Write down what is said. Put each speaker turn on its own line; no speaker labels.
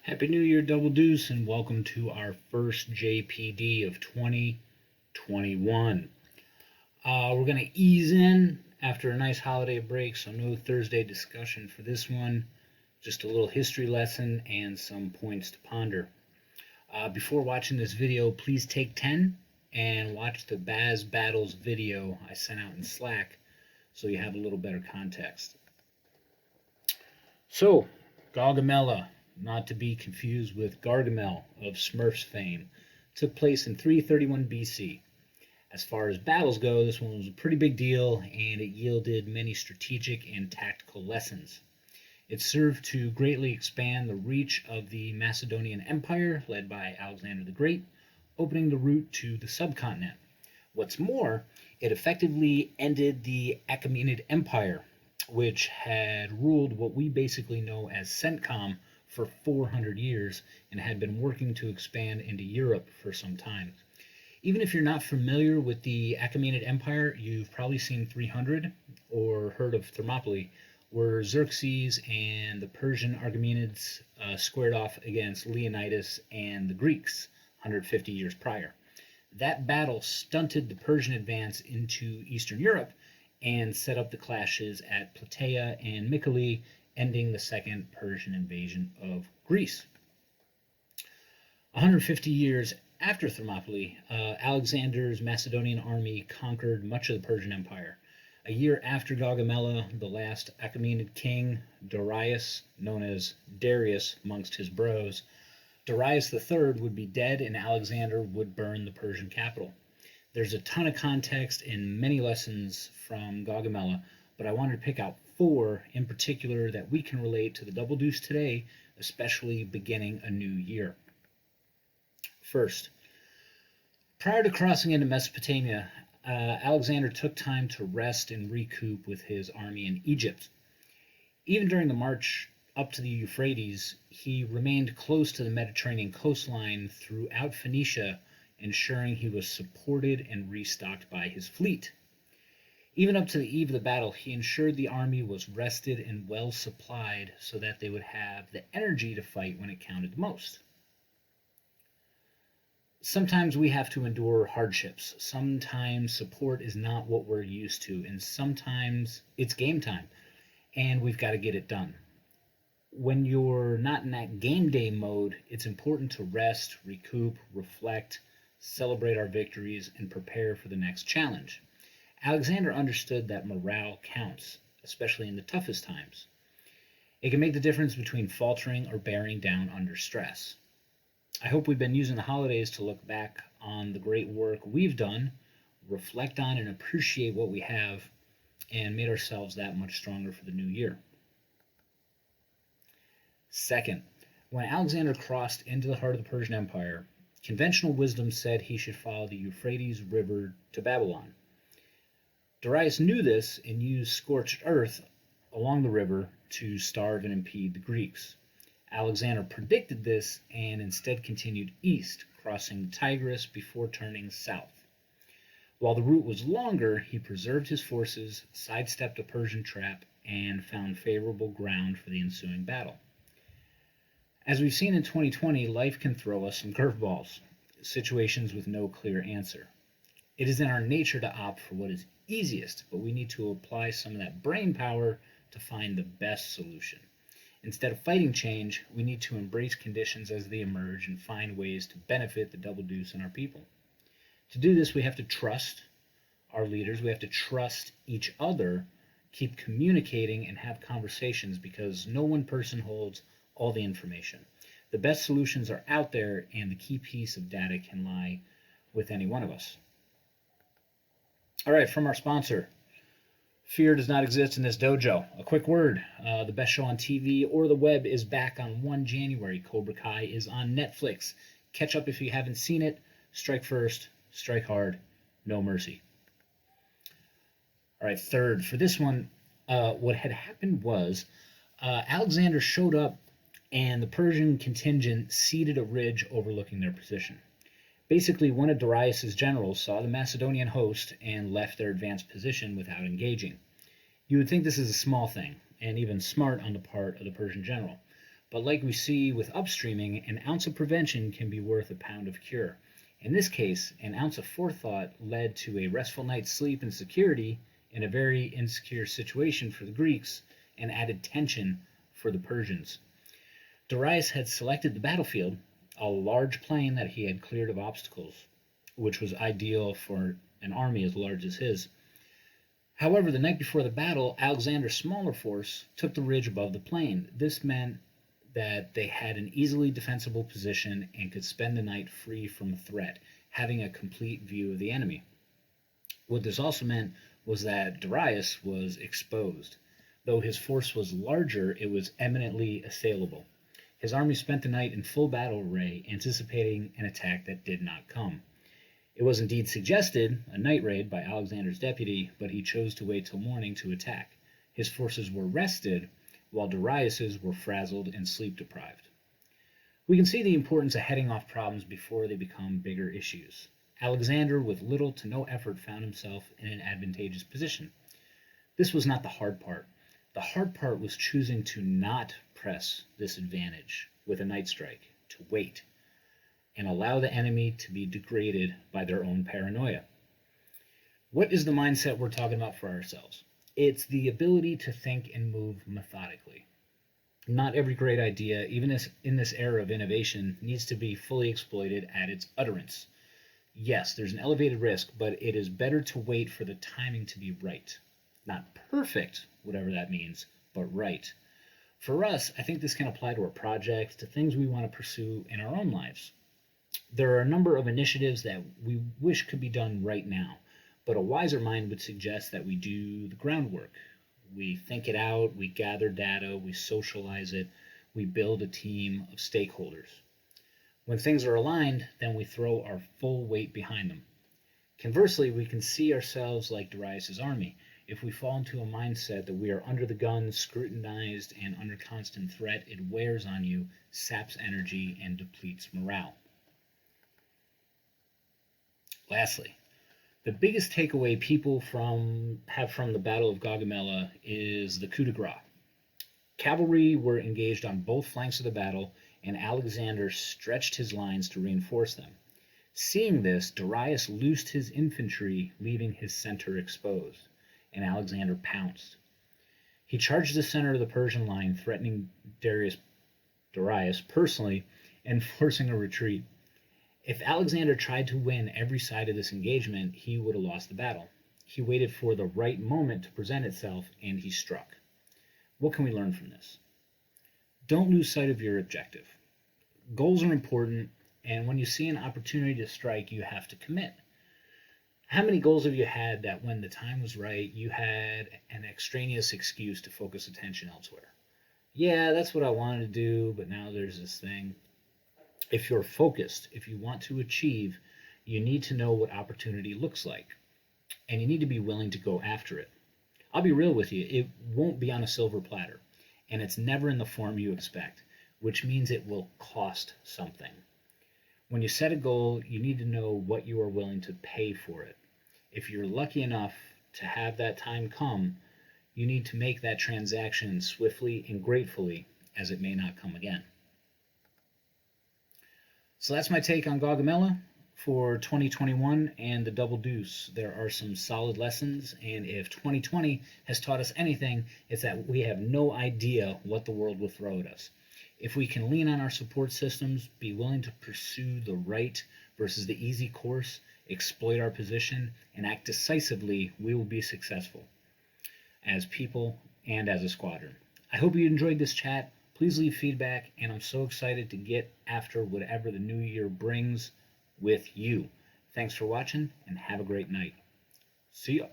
Happy New Year, Double Deuce, and welcome to our first JPD of 2021. We're going to ease in after a nice holiday break, so no Thursday discussion for this one. Just a little history lesson and some points to ponder. Before watching this video, please take 10 and watch the Baz Battles video I sent out in Slack so you have a little better context. So, Gaugamela, not to be confused with Gargamel of Smurfs fame, took place in 331 BC. As far as battles go, this one was a pretty big deal, and it yielded many strategic and tactical lessons. It served to greatly expand the reach of the Macedonian Empire, led by Alexander the Great, opening the route to the subcontinent. What's more, it effectively ended the Achaemenid Empire, which had ruled what we basically know as CENTCOM for 400 years and had been working to expand into Europe for some time. Even if you're not familiar with the Achaemenid Empire, you've probably seen 300 or heard of Thermopylae, where Xerxes and the Persian Argemenids squared off against Leonidas and the Greeks 150 years prior. That battle stunted the Persian advance into Eastern Europe and set up the clashes at Plataea and Mycale, ending the Second Persian invasion of Greece. 150 years after Thermopylae, Alexander's Macedonian army conquered much of the Persian Empire. A year after Gaugamela, the last Achaemenid king, Darius, known as Darius amongst his bros, Darius III would be dead and Alexander would burn the Persian capital. There's a ton of context and many lessons from Gaugamela, but I wanted to pick out 4 in particular that we can relate to the Double Deuce today, especially beginning a new year. First, prior to crossing into Mesopotamia, Alexander took time to rest and recoup with his army in Egypt. Even during the march up to the Euphrates, he remained close to the Mediterranean coastline throughout Phoenicia, ensuring he was supported and restocked by his fleet. Even up to the eve of the battle, he ensured the army was rested and well supplied so that they would have the energy to fight when it counted the most. Sometimes we have to endure hardships. Sometimes support is not what we're used to, and sometimes it's game time, and we've got to get it done. When you're not in that game day mode, it's important to rest, recoup, reflect, celebrate our victories, and prepare for the next challenge. Alexander understood that morale counts, especially in the toughest times. It can make the difference between faltering or bearing down under stress. I hope we've been using the holidays to look back on the great work we've done, reflect on and appreciate what we have, and made ourselves that much stronger for the new year. Second, when Alexander crossed into the heart of the Persian Empire, conventional wisdom said he should follow the Euphrates River to Babylon. Darius knew this and used scorched earth along the river to starve and impede the Greeks. Alexander predicted this and instead continued east, crossing the Tigris before turning south. While the route was longer, he preserved his forces, sidestepped a Persian trap, and found favorable ground for the ensuing battle. As we've seen in 2020, life can throw us some curveballs, situations with no clear answer. It is in our nature to opt for what is easiest, but we need to apply some of that brain power to find the best solution. Instead of fighting change, we need to embrace conditions as they emerge and find ways to benefit the Double Deuce and our people. To do this, we have to trust our leaders, we have to trust each other, keep communicating and have conversations because no one person holds all the information. The best solutions are out there, and the key piece of data can lie with any one of us. All right, from our sponsor, fear does not exist in this dojo. A quick word, the best show on TV or the web is back on 1 January. Cobra Kai is on Netflix. Catch up if you haven't seen it. Strike first, strike hard, no mercy. All right, third, for this one, what had happened was Alexander showed up and the Persian contingent ceded a ridge overlooking their position. Basically, one of Darius's generals saw the Macedonian host and left their advanced position without engaging. You would think this is a small thing, and even smart on the part of the Persian general. But like we see with upstreaming, an ounce of prevention can be worth a pound of cure. In this case, an ounce of forethought led to a restful night's sleep and security in a very insecure situation for the Greeks and added tension for the Persians. Darius had selected the battlefield, a large plain that he had cleared of obstacles, which was ideal for an army as large as his. However, the night before the battle, Alexander's smaller force took the ridge above the plain. This meant that they had an easily defensible position and could spend the night free from threat, having a complete view of the enemy. What this also meant was that Darius was exposed. Though his force was larger, it was eminently assailable. His army spent the night in full battle array, anticipating an attack that did not come. It was indeed suggested, a night raid by Alexander's deputy, but he chose to wait till morning to attack. His forces were rested, while Darius's were frazzled and sleep-deprived. We can see the importance of heading off problems before they become bigger issues. Alexander, with little to no effort, found himself in an advantageous position. This was not the hard part. The hard part was choosing to not press this advantage with a night strike, to wait, and allow the enemy to be degraded by their own paranoia. What is the mindset we're talking about for ourselves? It's the ability to think and move methodically. Not every great idea, even in this era of innovation, needs to be fully exploited at its utterance. Yes, there's an elevated risk, but it is better to wait for the timing to be right. Not perfect, whatever that means, but right. For us, I think this can apply to our projects, to things we want to pursue in our own lives. There are a number of initiatives that we wish could be done right now, but a wiser mind would suggest that we do the groundwork. We think it out, we gather data, we socialize it, we build a team of stakeholders. When things are aligned, then we throw our full weight behind them. Conversely, we can see ourselves like Darius's army. If we fall into a mindset that we are under the gun, scrutinized, and under constant threat, it wears on you, saps energy, and depletes morale. Lastly, the biggest takeaway people have from the Battle of Gaugamela is the coup de grace. Cavalry were engaged on both flanks of the battle, and Alexander stretched his lines to reinforce them. Seeing this, Darius loosed his infantry, leaving his center exposed, and Alexander pounced. He charged the center of the Persian line, threatening Darius personally and forcing a retreat. If Alexander tried to win every side of this engagement, he would have lost the battle. He waited for the right moment to present itself, and he struck. What can we learn from this? Don't lose sight of your objective. Goals are important, and when you see an opportunity to strike, you have to commit. How many goals have you had that when the time was right, you had an extraneous excuse to focus attention elsewhere? Yeah, that's what I wanted to do, but now there's this thing. If you're focused, if you want to achieve, you need to know what opportunity looks like, and you need to be willing to go after it. I'll be real with you, it won't be on a silver platter, and it's never in the form you expect, which means it will cost something. When you set a goal, you need to know what you are willing to pay for it. If you're lucky enough to have that time come, you need to make that transaction swiftly and gratefully, as it may not come again. So that's my take on Gaugamela for 2021 and the Double Deuce. There are some solid lessons, and if 2020 has taught us anything, it's that we have no idea what the world will throw at us. If we can lean on our support systems, be willing to pursue the right versus the easy course, exploit our position, and act decisively, we will be successful as people and as a squadron. I hope you enjoyed this chat. Please leave feedback, and I'm so excited to get after whatever the new year brings with you. Thanks for watching, and have a great night. See ya.